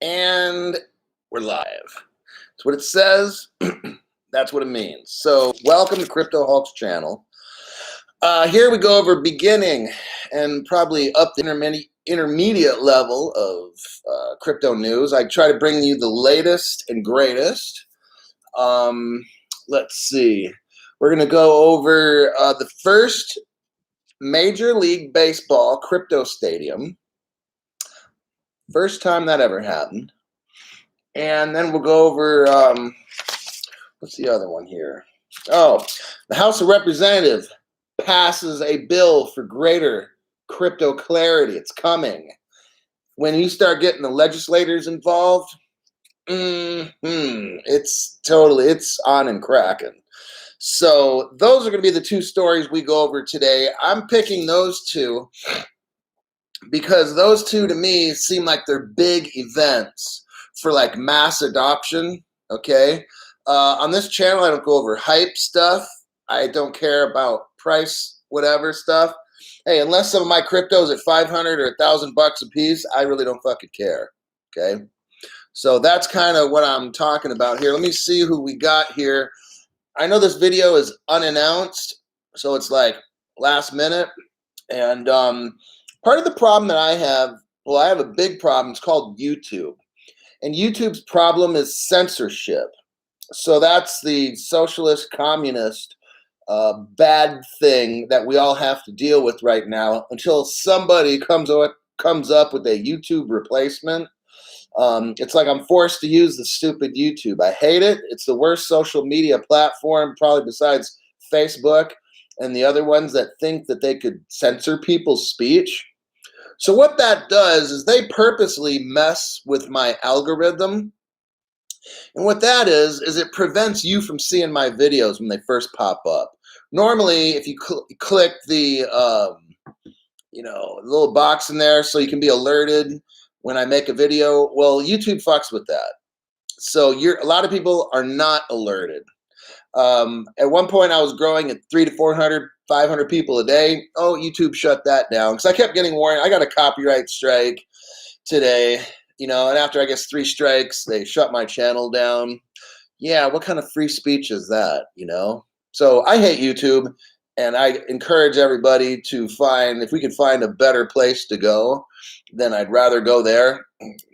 And we're live. That's what it says. That's what it means. So welcome to Crypto Hulk's channel. Here we go over beginning and probably up the intermediate level of crypto news. I try to bring you the latest and greatest. Let's see. We're going to go over the first Major League Baseball crypto stadium. First time that ever happened. And then we'll go over, what's the other one here? Oh, the House of Representatives passes a bill for greater crypto clarity. It's coming. When you start getting the legislators involved, it's on and cracking. So those are going to be the two stories we go over today. I'm picking those two because those two to me seem like they're big events for like mass adoption. Okay. On this channel, I don't go over hype stuff. I don't care about price, whatever stuff. Hey, unless some of my cryptos at 500 or $1,000 a piece, I really don't fucking care. Okay. So that's kind of what I'm talking about here. Let me see who we got here. I know this video is unannounced, so it's like last minute. And part of the problem that I have a big problem. It's called YouTube. And YouTube's problem is censorship. So that's the socialist, communist, bad thing that we all have to deal with right now until somebody comes up with a YouTube replacement. It's like I'm forced to use the stupid YouTube. I hate it. It's the worst social media platform, probably besides Facebook and the other ones that think that they could censor people's speech. So what that does is they purposely mess with my algorithm. And what that is it prevents you from seeing my videos when they first pop up. Normally, if you click the little box in there so you can be alerted when I make a video, well, YouTube fucks with that. So a lot of people are not alerted. At one point, I was growing at 300 to 400, 500 people a day. Oh, YouTube shut that down because I kept getting warned. I got a copyright strike today, and after I guess 3 strikes, they shut my channel down. Yeah, what kind of free speech is that, So I hate YouTube, and I encourage everybody to if we could find a better place to go, then I'd rather go there.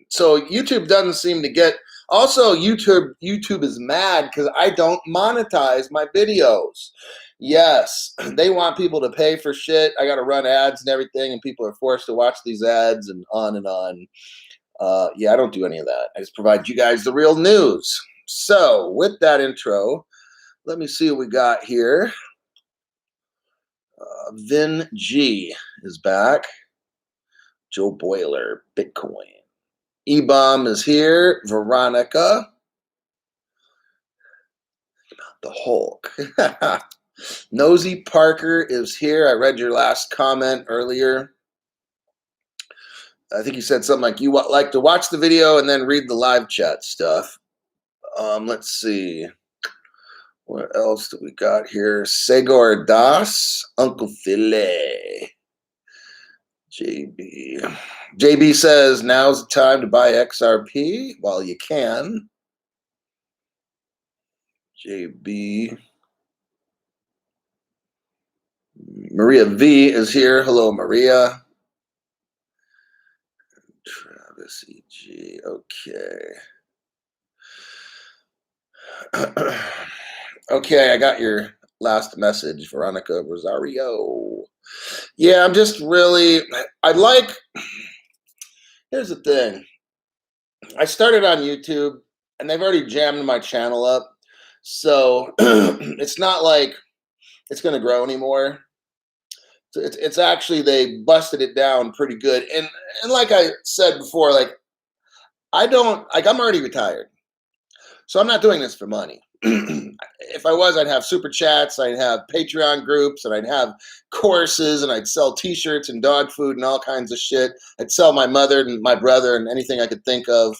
So YouTube doesn't seem to get. Also, YouTube is mad because I don't monetize my videos. Yes, they want people to pay for shit. I got to run ads and everything, and people are forced to watch these ads and on and on. Yeah, I don't do any of that. I just provide you guys the real news. So with that intro, let me see what we got here. Vin G is back. Joe Boiler, Bitcoin. E-Bomb is here. Veronica. The Hulk. Nosy Parker is here. I read your last comment earlier. I think you said something like you like to watch the video and then read the live chat stuff. Let's see. What else do we got here? Segor Das. Uncle Filet. JB says, now's the time to buy XRP while you can. JB. Maria V is here. Hello, Maria. Travis EG. Okay. Okay, I got your last message, Veronica Rosario. Yeah, I'm just really, here's the thing. I started on YouTube, and they've already jammed my channel up. So it's not like it's going to grow anymore. So it's actually, they busted it down pretty good. And like I said before, I'm already retired. So I'm not doing this for money. If I was, I'd have super chats, I'd have Patreon groups, and I'd have courses, and I'd sell t-shirts and dog food and all kinds of shit. I'd sell my mother and my brother and anything I could think of.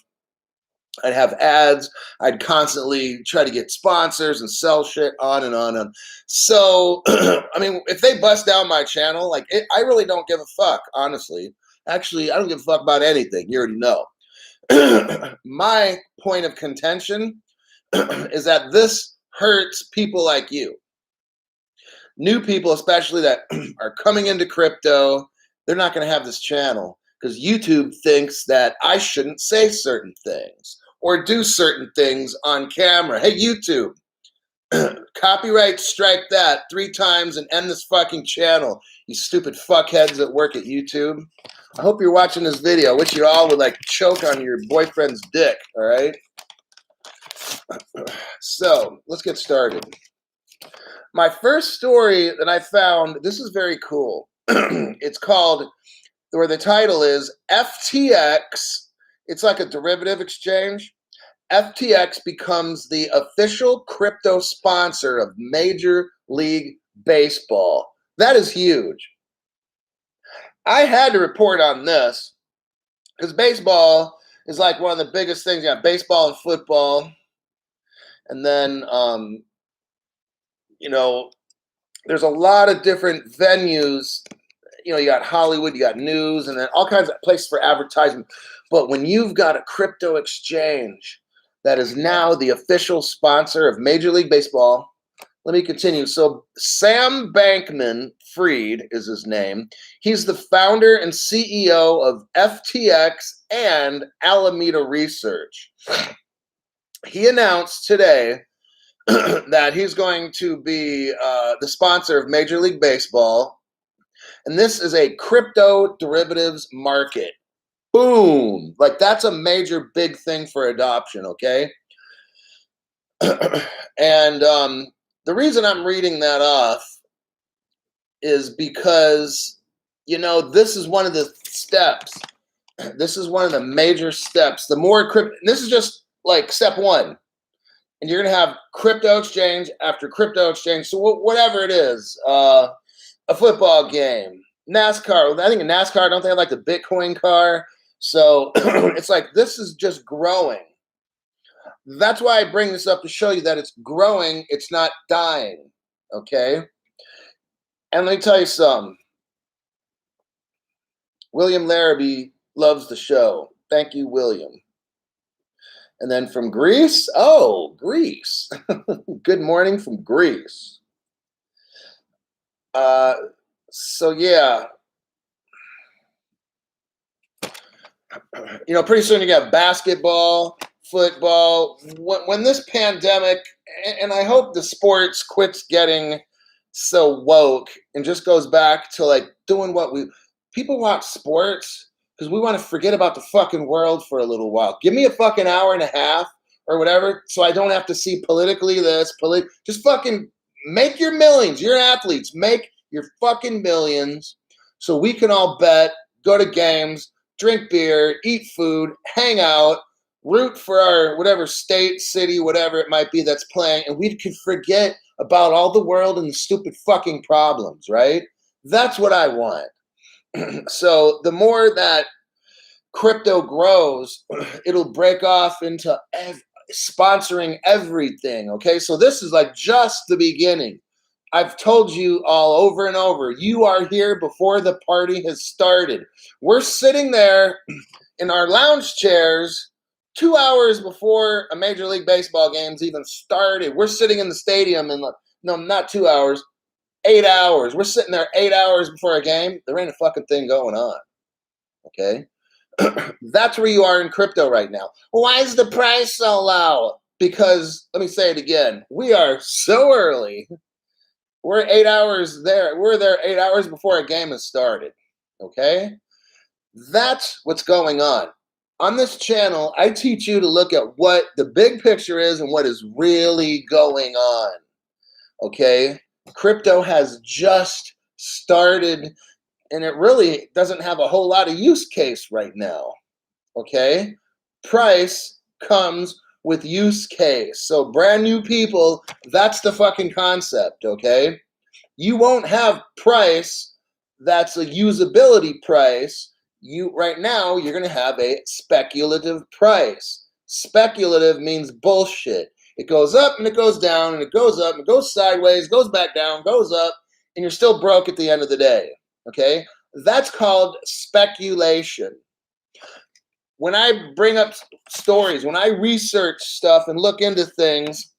I'd have ads. I'd constantly try to get sponsors and sell shit on and on. And so, I mean, if they bust down my channel, I really don't give a fuck, honestly. Actually, I don't give a fuck about anything. You already know. My point of contention is that this hurts people like you. New people, especially that are coming into crypto, they're not going to have this channel because YouTube thinks that I shouldn't say certain things or do certain things on camera. Hey, YouTube, copyright strike that 3 times and end this fucking channel, you stupid fuckheads that work at YouTube. I hope you're watching this video. I wish you all would like choke on your boyfriend's dick, all right? So, let's get started. My first story that I found, this is very cool. It's called, where the title is FTX. It's like a derivative exchange. FTX becomes the official crypto sponsor of Major League Baseball. That is huge. I had to report on this because baseball is like one of the biggest things. You got baseball and football. And then, there's a lot of different venues. You got Hollywood, you got news, and then all kinds of places for advertising. But when you've got a crypto exchange that is now the official sponsor of Major League Baseball, let me continue. So Sam Bankman-Fried is his name. He's the founder and CEO of FTX and Alameda Research. He announced today that he's going to be the sponsor of Major League Baseball. And this is a crypto derivatives market. Boom. Like, that's a major big thing for adoption, okay? And the reason I'm reading that off is because, this is one of the steps. This is one of the major steps. The more crypto, this is just like step one. And you're going to have crypto exchange after crypto exchange. So whatever it is, a football game, NASCAR. I think in NASCAR, don't they have like the Bitcoin car? So it's like, this is just growing. That's why I bring this up, to show you that it's growing. It's not dying. Okay. And let me tell you something. William Larrabee loves the show. Thank you, William. And then from Greece, Greece. Good morning from Greece. So yeah, pretty soon you got basketball, football. When this pandemic, and I hope the sports quits getting so woke and just goes back to like doing what people watch sports because we want to forget about the fucking world for a little while. Give me a fucking hour and a half or whatever, so I don't have to see politically this, just fucking make your millions. You're athletes. Make your fucking millions so we can all bet, go to games, drink beer, eat food, hang out, root for our whatever state, city, whatever it might be that's playing, and we can forget about all the world and the stupid fucking problems, right? That's what I want. So the more that crypto grows, it'll break off into sponsoring everything, okay? So this is like just the beginning. I've told you all over and over, you are here before the party has started. We're sitting there in our lounge chairs 2 hours before a Major League Baseball game's even started. We're sitting in the stadium in, no, not 2 hours, 8 hours. We're sitting there 8 hours before a game. There ain't a fucking thing going on, okay? That's where you are in crypto right now. Why is the price so low? Because, let me say it again, we are so early. We're 8 hours there. We're there 8 hours before a game has started, okay? That's what's going on. On this channel, I teach you to look at what the big picture is and what is really going on, okay? Crypto has just started, and it really doesn't have a whole lot of use case right now, okay? Price comes with use case. So brand new people, that's the fucking concept, okay? You won't have price that's a usability price. Right now, you're going to have a speculative price. Speculative means bullshit. It goes up and it goes down and it goes up and it goes sideways, goes back down, goes up, and you're still broke at the end of the day, okay? That's called speculation. when I bring up stories, when I research stuff and look into things,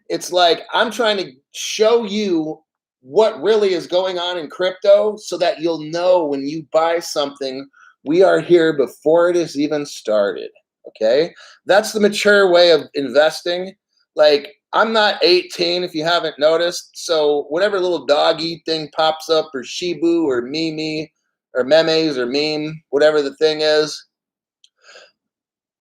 it's like I'm trying to show you what really is going on in crypto so that you'll know when you buy something, we are here before it is even started. Okay? That's the mature way of investing. Like, I'm not 18 if you haven't noticed. So, whatever little doggy thing pops up, or Shibu, or Mimi, or Memes, or Meme, whatever the thing is,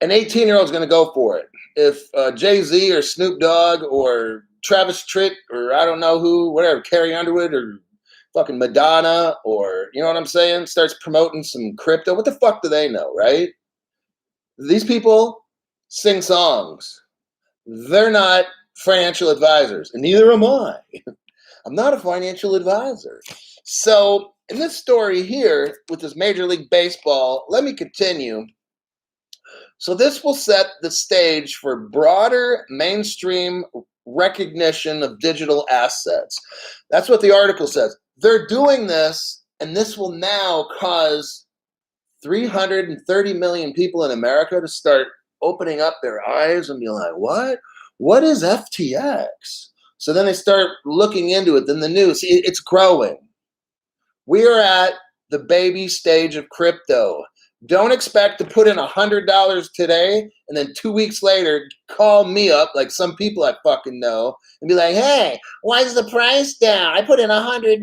an 18-year-old is going to go for it. If Jay-Z or Snoop Dogg or Travis Tritt or I don't know who, whatever, Carrie Underwood or fucking Madonna or, you know what I'm saying, starts promoting some crypto, what the fuck do they know, right? These people sing songs. They're not financial advisors, and neither am I. I'm not a financial advisor. So in this story here with this Major League Baseball, let me continue. So this will set the stage for broader mainstream recognition of digital assets. That's what the article says. They're doing this, and this will now cause 330 million people in America to start opening up their eyes and be like, what? What is FTX? So then they start looking into it. Then the news, it's growing. We are at the baby stage of crypto. Don't expect to put in $100 today and then 2 weeks later call me up like some people I fucking know and be like, hey, why is the price down? I put in $100.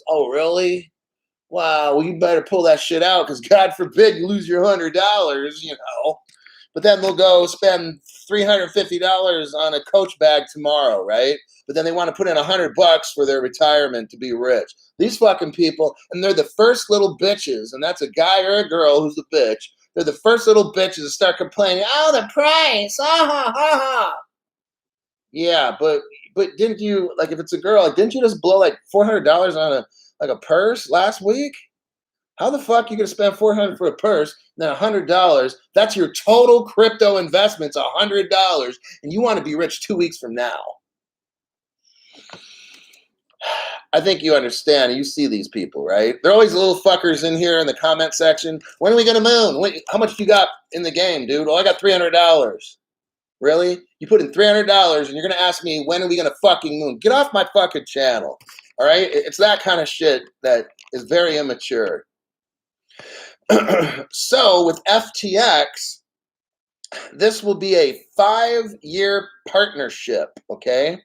Oh, really? Wow, well, you better pull that shit out because God forbid you lose your $100, you know. But then they'll go spend $350 on a Coach bag tomorrow, right? But then they want to put in $100 for their retirement to be rich. These fucking people, and they're the first little bitches, and that's a guy or a girl who's a bitch. They're the first little bitches to start complaining, oh, the price, ha ha. Yeah, but didn't you, like, if it's a girl, like, didn't you just blow like $400 on a purse last week? How the fuck are you gonna spend $400 for a purse, then $100? That's your total crypto investment's $100, and you want to be rich 2 weeks from now. I think you understand. You see these people, right? They're always little fuckers in here in the comment section. When are we gonna moon? How much you got in the game, dude? Oh, I got $300. Really? You put in $300 and you're gonna ask me when are we gonna fucking moon? Get off my fucking channel. All right? It's that kind of shit that is very immature. So with FTX, this will be a 5-year partnership, okay?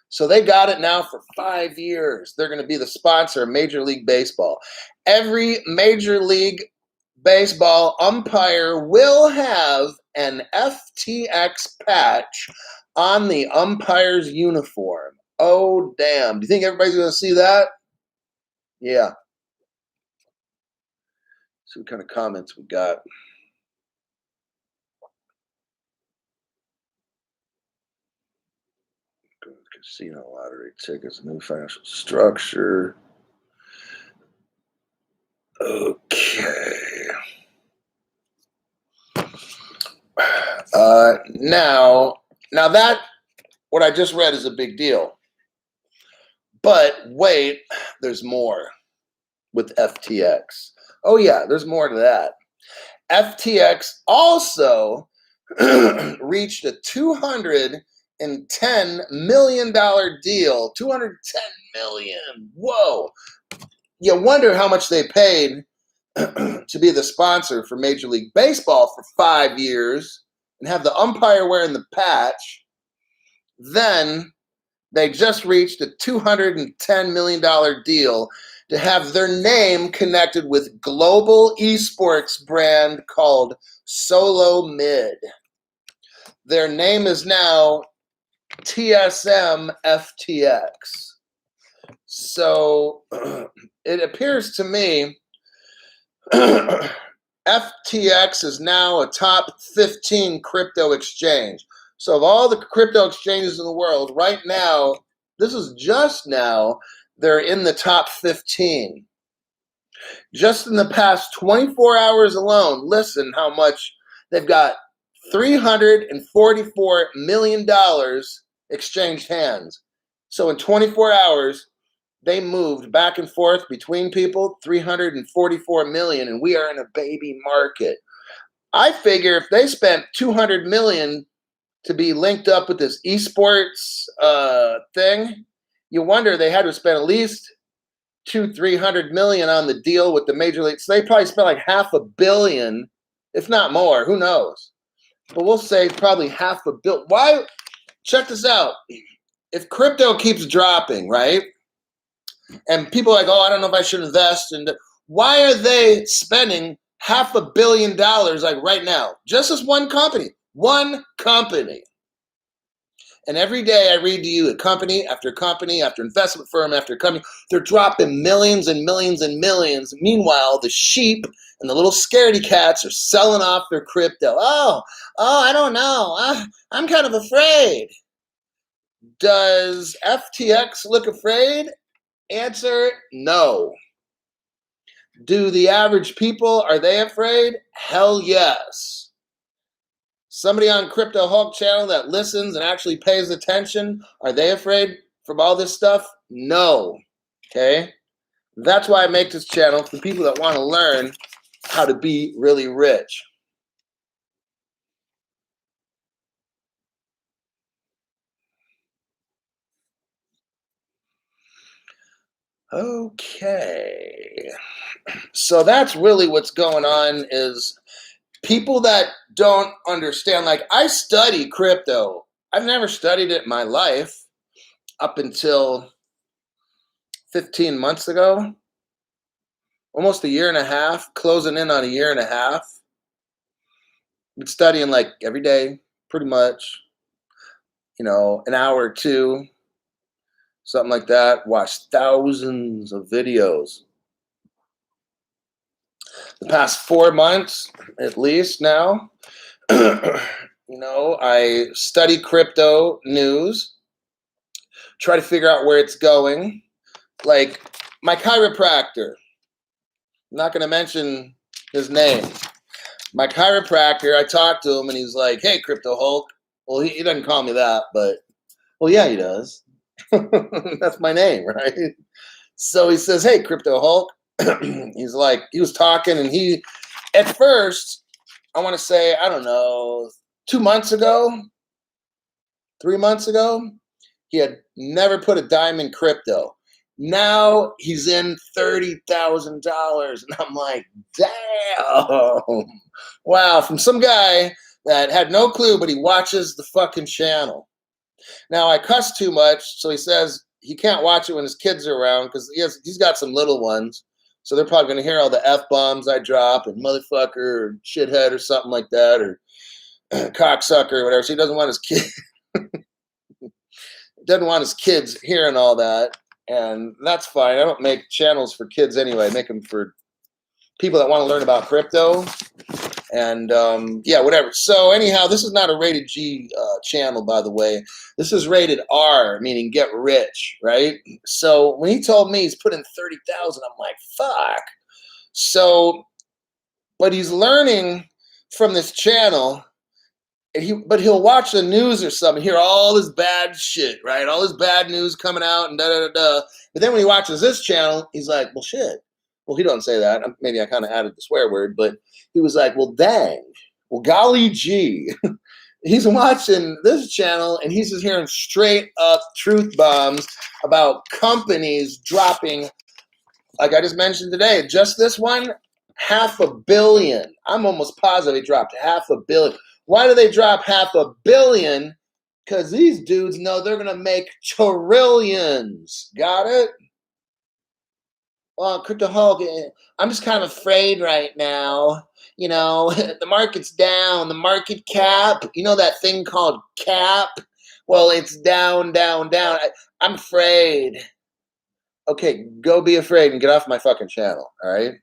So they got it now for 5 years. They're going to be the sponsor of Major League Baseball. Every Major League Baseball umpire will have an FTX patch on the umpire's uniform. Oh, damn. Do you think everybody's going to see that? Yeah. See what kind of comments we got. Casino lottery tickets, new financial structure. Okay. Now that what I just read is a big deal. But wait, there's more with FTX. Oh yeah, there's more to that. FTX also reached a $210 million deal. $210 million. Whoa. You wonder how much they paid to be the sponsor for Major League Baseball for 5 years and have the umpire wearing the patch. Then they just reached a $210 million deal to have their name connected with global esports brand called Solo Mid. Their name is now TSM FTX. So it appears to me FTX is now a top 15 crypto exchange. So of all the crypto exchanges in the world, right now, this is just now, they're in the top 15. Just in the past 24 hours alone, listen how much they've got. $344 million exchanged hands. So in 24 hours, they moved back and forth between people, 344 million, and we are in a baby market. I figure if they spent 200 million to be linked up with this esports thing, you wonder they had to spend at least 300 million on the deal with the major leagues. So they probably spent like $500 million, if not more. Who knows? But we'll say probably $500 million. Why? Check this out. If crypto keeps dropping, right? And people are like, oh, I don't know if I should invest. And why are they spending $500 million like right now? Just as one company. One company. And every day I read to you a company after company after investment firm after company, they're dropping millions and millions and millions. Meanwhile, the sheep and the little scaredy cats are selling off their crypto. Oh, I don't know. I'm kind of afraid. Does FTX look afraid? Answer, no. Do the average people, are they afraid? Hell yes. Somebody on Crypto Hulk channel that listens and actually pays attention, are they afraid from all this stuff? No. Okay? That's why I make this channel, for people that want to learn how to be really rich. Okay. So that's really what's going on, is people that don't understand. Like, I study crypto. I've never studied it in my life up until 15 months ago, almost a year and a half, closing in on a year and a half. Been studying like every day, pretty much, an hour or two, something like that. Watched thousands of videos. The past 4 months, at least now, I study crypto news, try to figure out where it's going. Like my chiropractor, I'm not going to mention his name. My chiropractor, I talked to him and he's like, hey, Crypto Hulk. Well, he doesn't call me that, but, well, yeah, he does. That's my name, right? So he says, hey, Crypto Hulk. He's like, he was talking and at first, I want to say, I don't know, 2 months ago, 3 months ago, he had never put a dime in crypto. Now he's in $30,000. And I'm like, damn. Wow. From some guy that had no clue, but he watches the fucking channel. Now I cuss too much. So he says he can't watch it when his kids are around because he's got some little ones. So they're probably going to hear all the F-bombs I drop and motherfucker or shithead or something like that, or cocksucker or whatever. So he doesn't want his kids hearing all that. And that's fine. I don't make channels for kids anyway. I make them for people that want to learn about crypto. And yeah, whatever. So anyhow, this is not a rated G channel, by the way. This is rated R, meaning get rich, right? So when he told me he's putting 30,000, I'm like, fuck. So, but he's learning from this channel. But he'll watch the news or something, hear all this bad shit, right? All this bad news coming out and da da da da. But then when he watches this channel, he's like, well, shit. Well, he don't say that. Maybe I kind of added the swear word, but he was like, well, dang. Well, golly gee. He's watching this channel and he's just hearing straight up truth bombs about companies dropping, like I just mentioned today, just this one, $500 million. I'm almost positive he dropped $500 million. Why do they drop $500 million? Because these dudes know they're going to make trillions. Got it? Well, Crypto Hulk, I'm just kind of afraid right now. The market's down. The market cap, that thing called cap? Well, it's down, down, down. I'm afraid. Okay, go be afraid and get off my fucking channel, all right?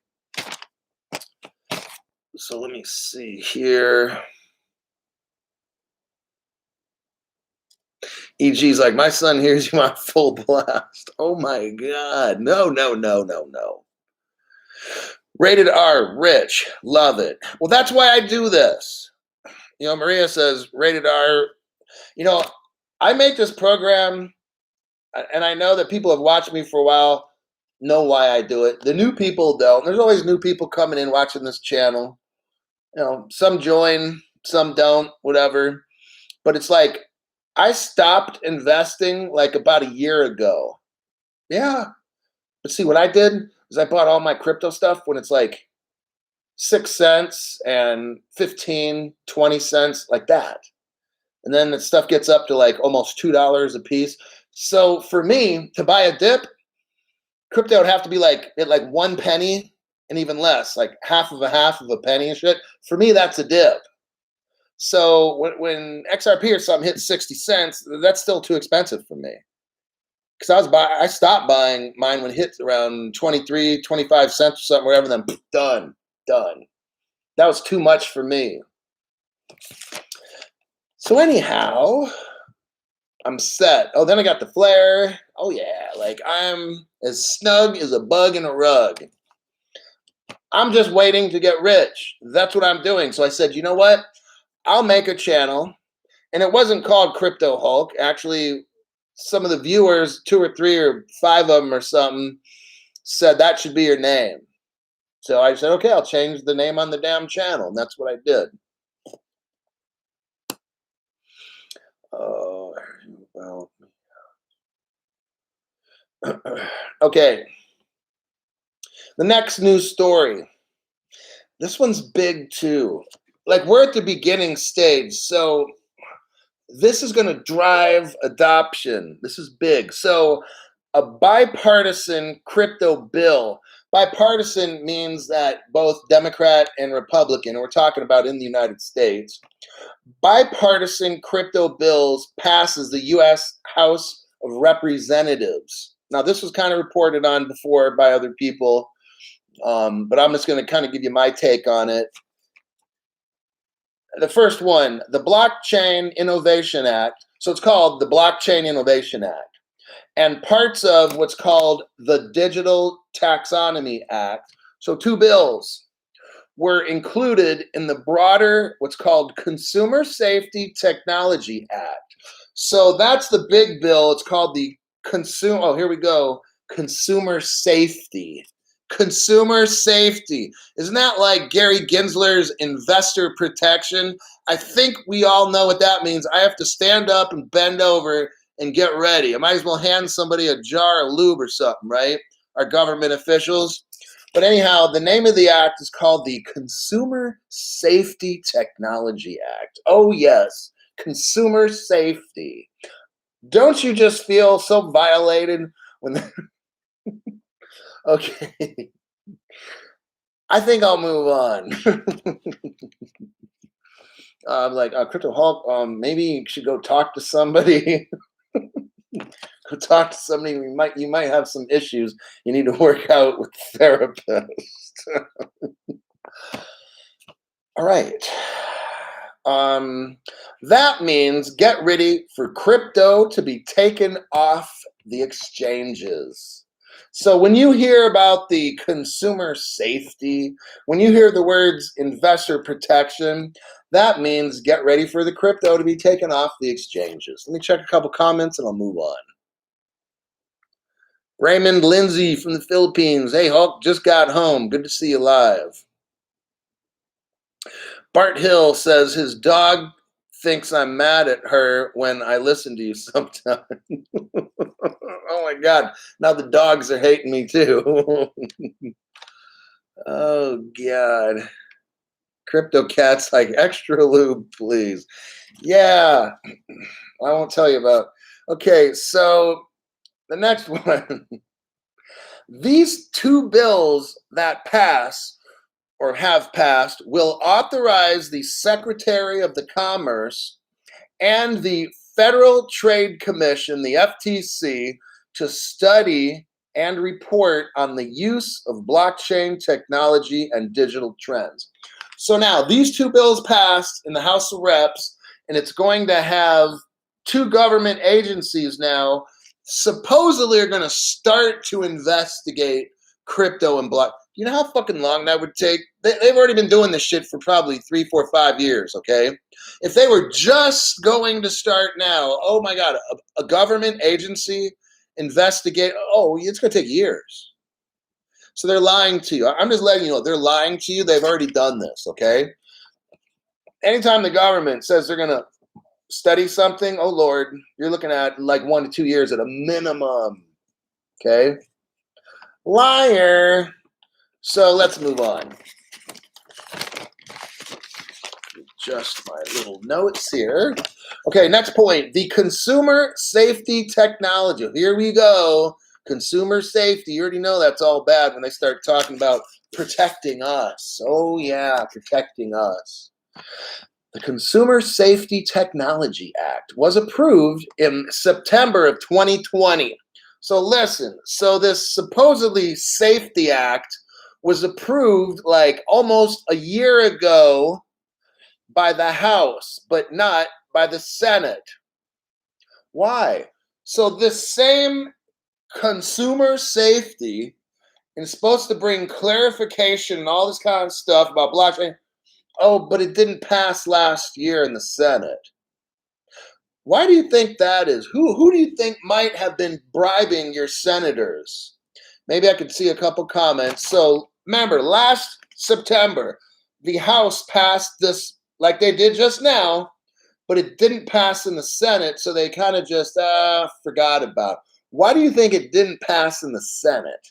So let me see here. EG's like, my son hears you on full blast. Oh my God. No, no, no, no, no. Rated R, rich, love it. Well, that's why I do this. Maria says, rated R. I make this program, and I know that people have watched me for a while, know why I do it. The new people don't. There's always new people coming in watching this channel. Some join, some don't, whatever. But it's like I stopped investing like about a year ago. Yeah. But see, what I did is I bought all my crypto stuff when it's like 6 cents and 15, 20 cents, like that. And then the stuff gets up to like almost $2 a piece. So for me to buy a dip, crypto would have to be like at like 1 penny and even less, like half of a penny and shit. For me, that's a dip. So when XRP or something hits 60 cents, that's still too expensive for me. Because I stopped buying mine when it hit around 23, 25 cents or something, whatever, then done. That was too much for me. So anyhow, I'm set. Oh, then I got the flare. Oh yeah, like I'm as snug as a bug in a rug. I'm just waiting to get rich. That's what I'm doing. So I said, you know what? I'll make a channel. And it wasn't called Crypto Hulk. Actually, some of the viewers, 2 or 3 or 5 of them or something, said that should be your name. So I said, okay, I'll change the name on the damn channel. And that's what I did. Oh, well. Okay. The next news story. This one's big too. Like we're at the beginning stage. So this is going to drive adoption. This is big. So a bipartisan crypto bill. Bipartisan means that both Democrat and Republican, we're talking about in the United States, bipartisan crypto bills passes the U.S. House of Representatives. Now, this was kind of reported on before by other people, but I'm just going to kind of give you my take on it. The first one, the Blockchain Innovation Act. So it's called the Blockchain Innovation Act. And parts of what's called the Digital Taxonomy Act. So 2 bills were included in the broader what's called Consumer Safety Technology Act. So that's the big bill. It's called the here we go. Consumer Safety. Consumer safety. Isn't that like Gary Gensler's investor protection? I think we all know what that means. I have to stand up and bend over and get ready. I might as well hand somebody a jar of lube or something, right? Our government officials. But anyhow, the name of the act is called the Consumer Safety Technology Act. Oh, yes, consumer safety. Don't you just feel so violated when okay. I think I'll move on. Like Crypto Hulk, maybe you should go talk to somebody. Go talk to somebody. You might have some issues you need to work out with the therapist. All right. That means get ready for crypto to be taken off the exchanges. So when you hear about the consumer safety, when you hear the words investor protection, that means get ready for the crypto to be taken off the exchanges. Let me check a couple comments and I'll move on. Raymond Lindsay from the Philippines. Hey, Hulk, just got home. Good to see you live. Bart Hill says his dog thinks I'm mad at her when I listen to you sometimes. Oh my God. Now the dogs are hating me too. Oh God. Crypto Cat's like, extra lube, please. Yeah. I won't tell you about. Okay, so the next one. These 2 bills that pass or have passed will authorize the Secretary of the Commerce and the Federal Trade Commission, the FTC, to study and report on the use of blockchain technology and digital trends. So now these 2 bills passed in the House of Reps, and it's going to have 2 government agencies now supposedly are going to start to investigate crypto and block. You know how fucking long that would take? They've already been doing this shit for probably 3, 4, 5 years, okay? If they were just going to start now, oh my God, a government agency investigate, oh, it's going to take years. So they're lying to you. I'm just letting you know, they're lying to you. They've already done this, okay? anytime the government says they're going to study something, oh Lord, you're looking at like 1 to 2 years at a minimum. Okay? Liar. So let's move on. Just my little notes here. Okay, next point. The consumer safety technology. Here we go. Consumer safety. You already know that's all bad when they start talking about protecting us. Oh, yeah, protecting us. The Consumer Safety Technology Act was approved in September of 2020. So listen, so this supposedly safety act was approved like almost a year ago by the House, but not by the Senate. Why? So this same consumer safety is supposed to bring clarification and all this kind of stuff about blockchain. Oh, but it didn't pass last year in the Senate. Why do you think that is? Who do you think might have been bribing your senators? Maybe I could see a couple comments. So remember, last September, the House passed this like they did just now, but it didn't pass in the Senate, so they kind of just forgot about it. Why do you think it didn't pass in the Senate?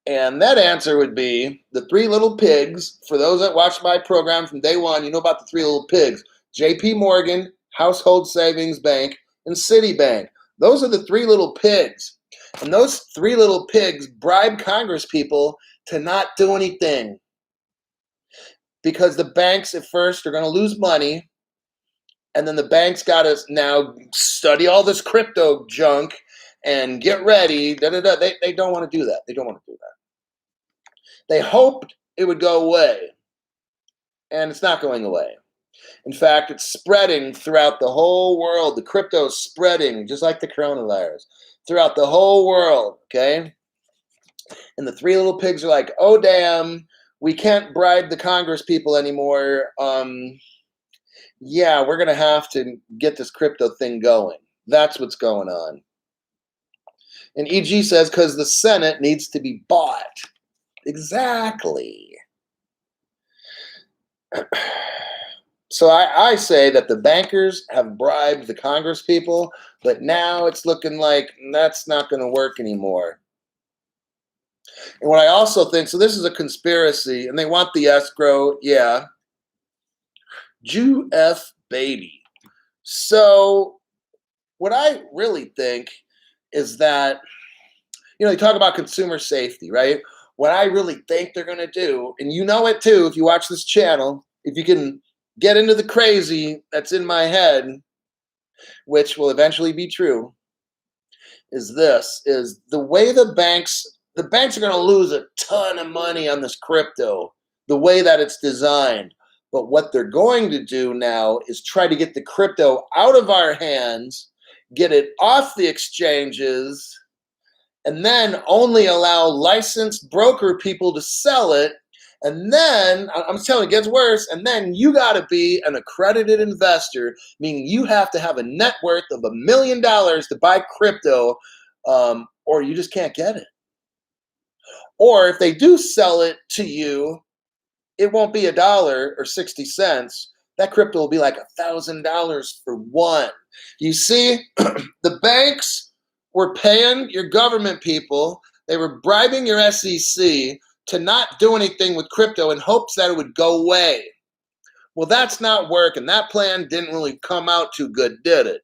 And that answer would be the Three Little Pigs. For those that watched my program from day one, you know about the Three Little Pigs. JP Morgan, Household Savings Bank, and Citibank. Those are the Three Little Pigs. And those Three Little Pigs bribe Congress people to not do anything. Because the banks at first are going to lose money. And then the banks got to now study all this crypto junk and get ready. They don't want to do that. They don't want to do that. They hoped it would go away, and it's not going away. In fact, it's spreading throughout the whole world. The crypto is spreading, just like the coronavirus, throughout the whole world, okay? And the Three Little Pigs are like, oh, damn, we can't bribe the Congress people anymore. Yeah, we're going to have to get this crypto thing going. That's what's going on. And EG says, because the Senate needs to be bought. Exactly. So I say that the bankers have bribed the Congress people, but now it's looking like that's not going to work anymore. And what I also think, so this is a conspiracy, and they want the escrow, yeah. Jew F baby. So what I really think is that, you talk about consumer safety, right? What I really think they're going to do, and you know it too if you watch this channel, if you can get into the crazy that's in my head, which will eventually be true, is the way the banks are going to lose a ton of money on this crypto, the way that it's designed. But what they're going to do now is try to get the crypto out of our hands, get it off the exchanges, and then only allow licensed broker people to sell it. And then, I'm telling you, it gets worse. And then you got to be an accredited investor, meaning you have to have a net worth of $1 million to buy crypto, or you just can't get it. Or if they do sell it to you, it won't be $1 or 60 cents. That crypto will be like $1,000 for one. You see, the banks were paying your government people. They were bribing your SEC to not do anything with crypto in hopes that it would go away. Well, that's not working. That plan didn't really come out too good, did it?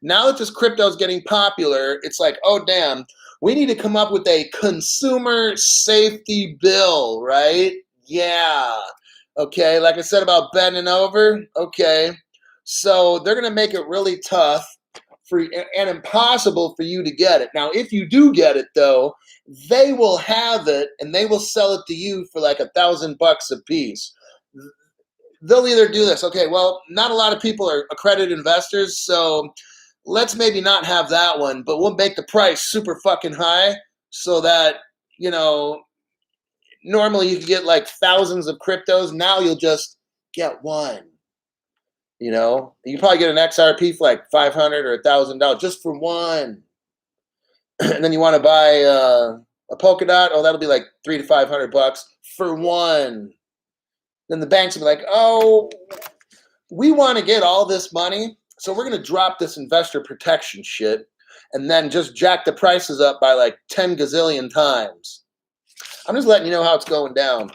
Now that this crypto is getting popular, it's like, oh, damn, we need to come up with a consumer safety bill, right? Yeah. Okay, like I said about bending over, okay. So they're going to make it really tough and impossible for you to get it. Now, if you do get it, though, they will have it and they will sell it to you for like $1,000 a piece. They'll either do this. Okay, well, not a lot of people are accredited investors, so let's maybe not have that one, but we'll make the price super fucking high so that, normally you can get like thousands of cryptos. Now you'll just get one. You can probably get an XRP for like $500 or $1,000 just for one. And then you want to buy a Polkadot, that'll be like $300 to $500 for one. then the banks will be like, oh, we want to get all this money, so we're going to drop this investor protection shit and then just jack the prices up by like 10 gazillion times. I'm just letting you know how it's going down.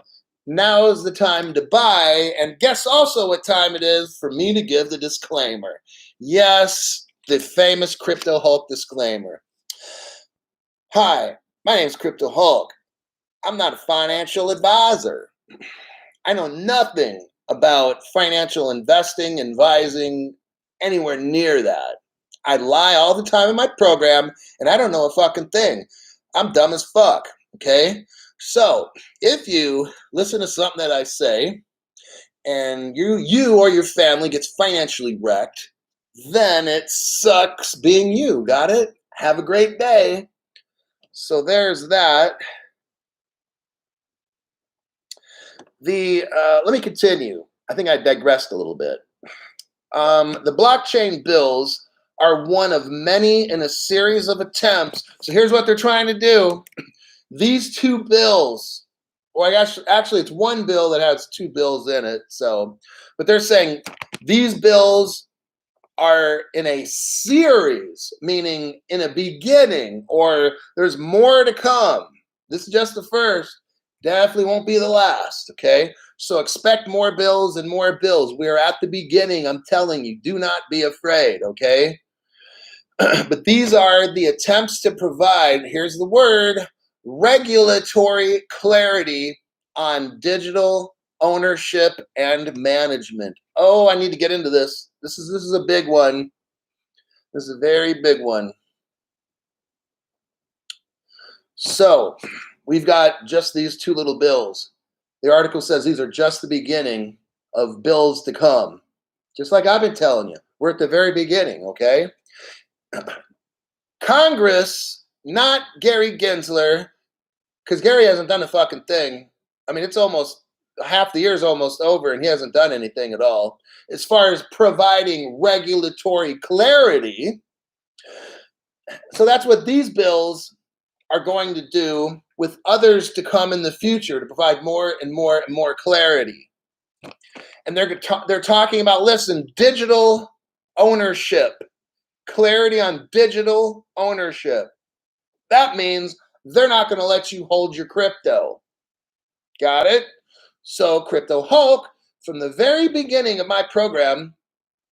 Now is the time to buy, and guess also what time it is for me to give the disclaimer. Yes, the famous Crypto Hulk disclaimer. Hi, my name is Crypto Hulk. I'm not a financial advisor. I know nothing about financial investing, advising, anywhere near that. I lie all the time in my program, and I don't know a fucking thing. I'm dumb as fuck, okay? So, if you listen to something that I say, and you or your family gets financially wrecked, then it sucks being you. Got it? Have a great day. So there's that. Let me continue. I think I digressed a little bit. The blockchain bills are one of many in a series of attempts. So here's what they're trying to do. These two bills, or I guess actually it's one bill that has two bills in it. So, but they're saying these bills are in a series, meaning in a beginning, or there's more to come. This is just the first. Definitely won't be the last, okay? So expect more bills and more bills. We are at the beginning, I'm telling you. Do not be afraid, okay? But these are the attempts to provide, here's the word, regulatory clarity on digital ownership and management. Oh, I need to get into this. This is a big one. This is a very big one. So, we've got just these two little bills. The article says these are just the beginning of bills to come. Just like I've been telling you, we're at the very beginning, okay? Congress, not Gary Gensler, because Gary hasn't done a fucking thing. I mean, it's almost half the year's almost over and he hasn't done anything at all. As far as providing regulatory clarity, so that's what these bills are going to do, with others to come in the future to provide more and more and more clarity. And they're talking about, listen, digital ownership, clarity on digital ownership. That means they're not going to let you hold your crypto. Got it? So Crypto Hulk, from the very beginning of my program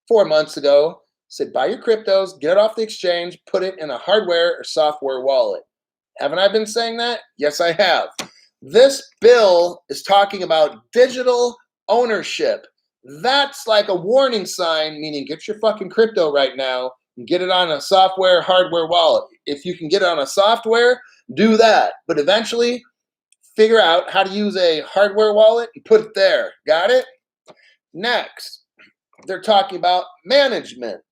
4 months ago, said buy your cryptos, get it off the exchange, put it in a hardware or software wallet. Haven't I been saying that? Yes, I have. This bill is talking about digital ownership. That's like a warning sign, meaning get your fucking crypto right now and get it on a software, hardware wallet. If you can get it on a software, do that. But eventually, figure out how to use a hardware wallet and put it there. Got it? Next, they're talking about management.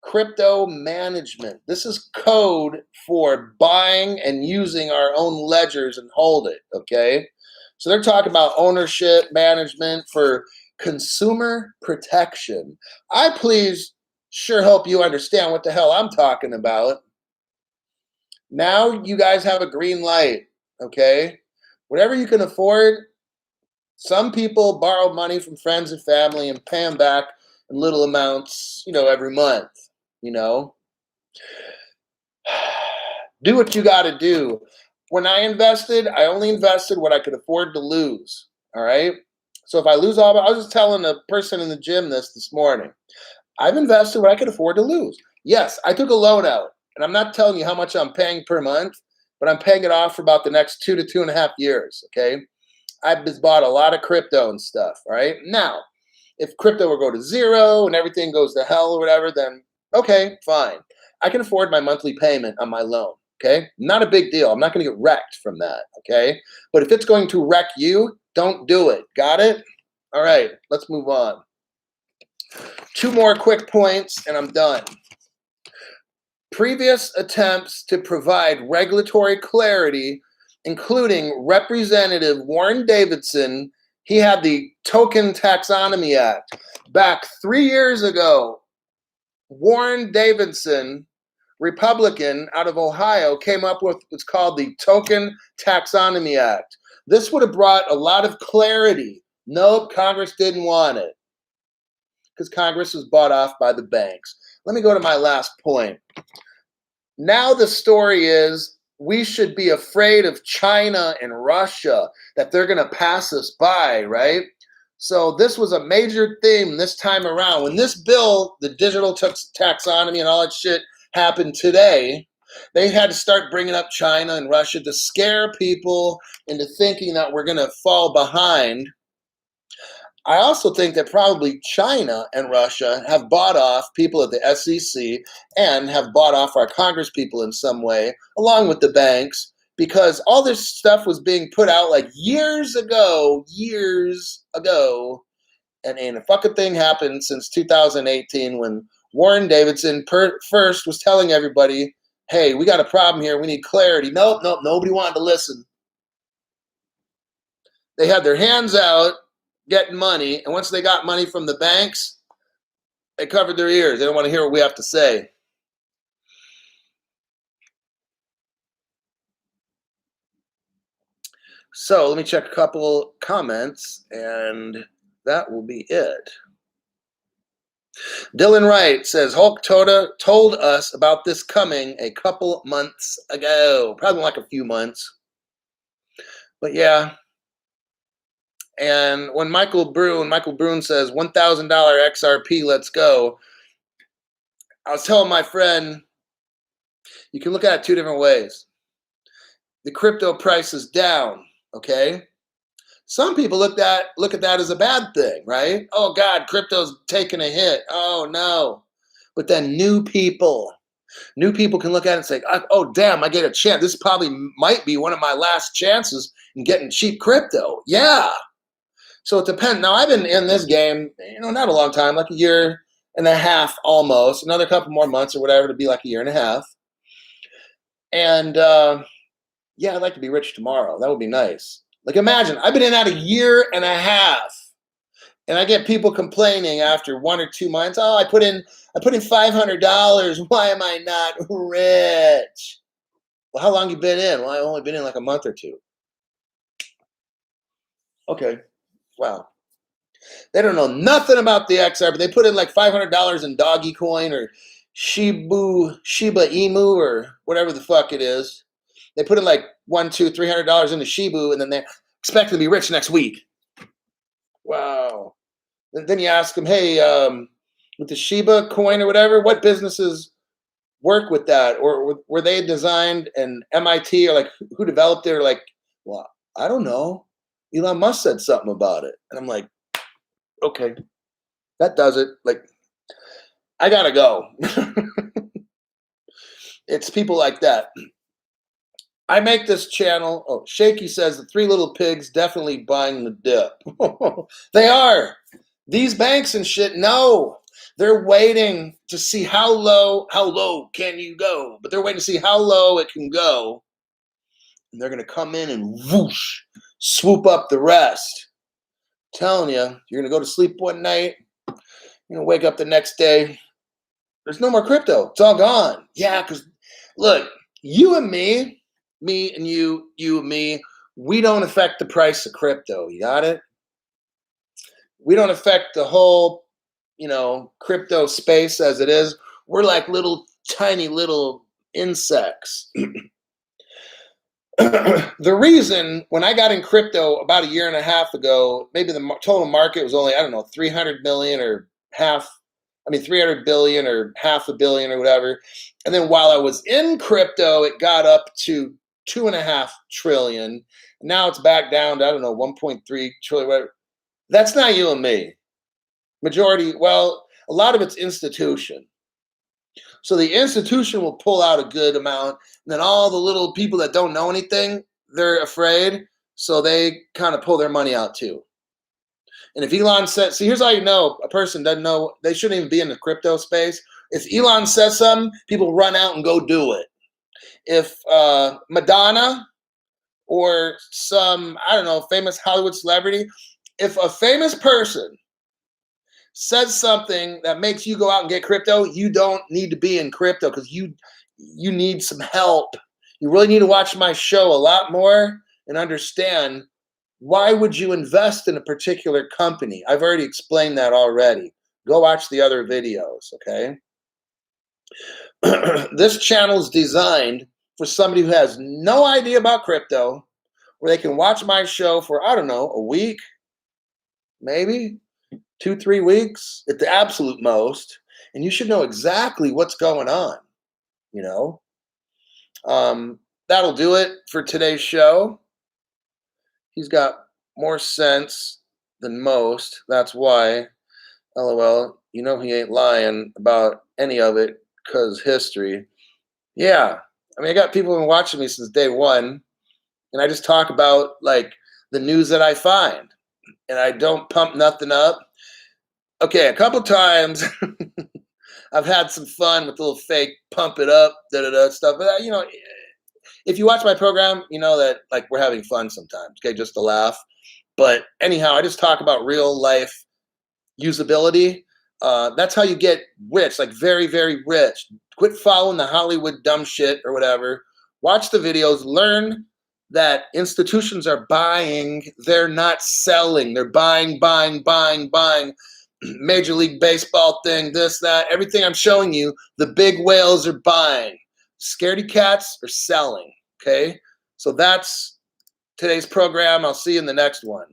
Crypto management. This is code for buying and using our own ledgers and hold it, okay? So they're talking about ownership management for consumer protection. I please sure hope you understand what the hell I'm talking about. Now you guys have a green light, okay? Whatever you can afford. Some people borrow money from friends and family and pay them back in little amounts, every month. Do what you got to do. When I invested, I only invested what I could afford to lose. All right. So if I lose all, I was just telling a person in the gym this morning. I've invested what I could afford to lose. Yes, I took a loan out, and I'm not telling you how much I'm paying per month, but I'm paying it off for about the next 2 to 2.5 years. Okay. I've just bought a lot of crypto and stuff. All right. Now, if crypto will go to zero and everything goes to hell or whatever, then okay, fine. I can afford my monthly payment on my loan, okay? Not a big deal. I'm not going to get wrecked from that, okay? But if it's going to wreck you, don't do it. Got it? All right, let's move on. 2 more quick points and I'm done. Previous attempts to provide regulatory clarity, including Representative Warren Davidson, he had the Token Taxonomy Act. Back 3 years ago, Warren Davidson, Republican out of Ohio, came up with what's called the Token Taxonomy Act. This would have brought a lot of clarity Nope, Congress didn't want it because Congress was bought off by the banks. Let me go to my last point. Now the story is we should be afraid of China and Russia, that they're going to pass us by, right? So this was a major theme this time around. When this bill, the digital taxonomy and all that shit happened today, they had to start bringing up China and Russia to scare people into thinking that we're going to fall behind. I also think that probably China and Russia have bought off people at the SEC and have bought off our Congress people in some way, along with the banks, because all this stuff was being put out like years ago, and ain't a fucking thing happened since 2018 when Warren Davidson first was telling everybody, hey, we got a problem here, we need clarity. Nope, nobody wanted to listen. They had their hands out getting money, and once they got money from the banks, they covered their ears. They don't want to hear what we have to say. So let me check a couple comments, and that will be it. Dylan Wright says, Hulk told us about this coming a couple months ago. Probably like a few months. But yeah. And when Michael Brune says $1,000 XRP, let's go. I was telling my friend, you can look at it two different ways. The crypto price is down, okay? Some people look at that as a bad thing, right? Oh God, crypto's taking a hit. Oh no. But then new people can look at it and say, oh damn, I get a chance. This probably might be one of my last chances in getting cheap crypto. Yeah. So it depends. Now, I've been in this game, not a long time, like a year and a half almost, another couple more months or whatever to be like a year and a half. And yeah, I'd like to be rich tomorrow. That would be nice. Like imagine, I've been in that a year and a half. And I get people complaining after 1 or 2 months, oh, I put in $500. Why am I not rich? Well, how long you been in? Well, I've only been in like a month or two. Okay. Wow. They don't know nothing about the XR, but they put in like $500 in Doggy Coin or Shiba Inu or whatever the fuck it is. They put in like $100, $200, $300 into Shibu, and then they expect to be rich next week. Wow. And then you ask them, hey, with the Shiba coin or whatever, what businesses work with that? Or were they designed and MIT or like who developed it? Or like, well, I don't know. Elon Musk said something about it. And I'm like, okay, that does it. Like, I gotta go. It's people like that. I make this channel. Oh, Shaky says the Three Little Pigs definitely buying the dip. They are. These banks and shit, no. They're waiting to see how low can you go? But they're waiting to see how low it can go. And they're going to come in and whoosh, swoop up the rest. I'm telling you, you're going to go to sleep one night. You're going to wake up the next day. There's no more crypto. It's all gone. Yeah, because look, you and me and you and me, we don't affect the price of crypto. You got it? We don't affect the whole, crypto space as it is. We're like tiny little insects. The reason when I got in crypto about a year and a half ago, maybe the total market was only, 300 million or 300 billion or half a billion or whatever. And then while I was in crypto, it got up to 2.5 trillion. Now it's back down to, 1.3 trillion, whatever. That's not you and me. Majority, well, a lot of it's institution. So the institution will pull out a good amount, and then all the little people that don't know anything, they're afraid, so they kind of pull their money out too. And if Elon says, see, here's how you know a person doesn't know, they shouldn't even be in the crypto space. If Elon says something, people run out and go do it. If Madonna or some, famous Hollywood celebrity, if a famous person says something that makes you go out and get crypto, you don't need to be in crypto because you need some help. You really need to watch my show a lot more and understand Why would you invest in a particular company? I've already explained that already. Go watch the other videos, okay? This channel is designed for somebody who has no idea about crypto, where they can watch my show for, I don't know, a week, maybe 2, 3 weeks at the absolute most. And you should know exactly what's going on, you know? That'll do it for today's show. He's got more sense than most. That's why, LOL, you know he ain't lying about any of it because history. Yeah. I mean, I got people who've been watching me since day one, and I just talk about like the news that I find, and I don't pump nothing up. Okay, a couple times I've had some fun with a little fake pump it up, da da da stuff. But you know, if you watch my program, you know that like we're having fun sometimes. Okay, just to laugh. But anyhow, I just talk about real life usability. That's how you get rich, like very, very rich. Quit following the Hollywood dumb shit or whatever. Watch the videos, learn that institutions are buying, they're not selling. They're buying, buying, buying, buying. Major League Baseball thing, this, that, everything I'm showing you, the big whales are buying. Scaredy cats are selling. Okay? So that's today's program. I'll see you in the next one.